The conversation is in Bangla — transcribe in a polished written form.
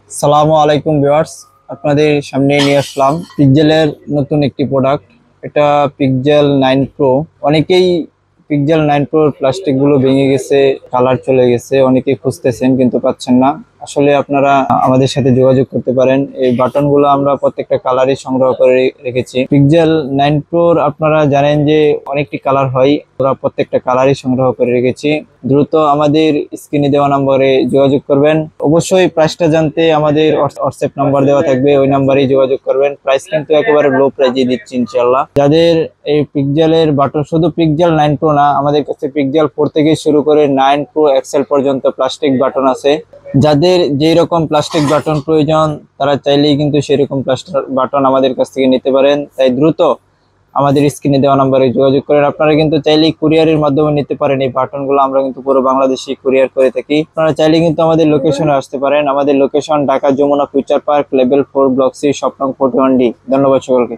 সালামু আলাইকুম ভিউয়ার্স, আপনাদের সামনে নিয়ে আসলাম পিক্সেলের নতুন একটি প্রোডাক্ট। এটা পিক্সেল 9 প্রো। অনেকেই পিক্সেল 9 প্রোর প্লাস্টিক গুলো ভেঙে গেছে, কালার চলে গেছে, অনেকেই খুঁজতেছেন কিন্তু পাচ্ছেন না। আসলে আপনারা আমাদের সাথে যোগাযোগ করতে পারেন। এই বাটন গুলো আমরা প্রত্যেকটা কালারই সংগ্রহ করে রেখেছি। পিক্সেল 9 প্রোর আপনারা জানেন যে অনেকটি কালার হয়, আমরা প্রত্যেকটা কালারই সংগ্রহ করে রেখেছি। দ্রুত আমাদের স্ক্রিনে দেওয়া নম্বরে যোগাযোগ করবেন। অবশ্যই প্রাইসটা জানতে আমাদের হোয়াটসঅ্যাপ নাম্বার দেওয়া থাকবে, ওই নাম্বারেই যোগাযোগ করবেন। প্রাইস কিন্তু একেবারে লো প্রাইজে দিচ্ছি ইনশাআল্লাহ। যাদের এই পিক্সেলের বাটন, শুধু পিক্সেল 9 প্রো না, আমাদের কাছে পিক্সেল 4 থেকে শুরু করে 9 প্রো এক্সেল পর্যন্ত প্লাস্টিক বাটন আছে। যাদের যেই রকম প্লাস্টিক বাটন প্রয়োজন তারা চাইলেই কিন্তু সেরকম প্লাস্টিক বাটন আমাদের কাছ থেকে নিতে পারেন। তাই দ্রুত আমাদের স্ক্রিনে দেওয়া নম্বরে যোগাযোগ করেন। আপনারা কিন্তু চাইলেই কুরিয়ারের মাধ্যমে নিতে পারেন। এই বাটনগুলো আমরা কিন্তু পুরো বাংলাদেশে কুরিয়ার করে থাকি। আপনারা চাইলে কিন্তু আমাদের লোকেশনে আসতে পারেন। আমাদের location Dhaka Jamuna future park, level 4, block C, shop নং 41D। ধন্যবাদ সকলকে।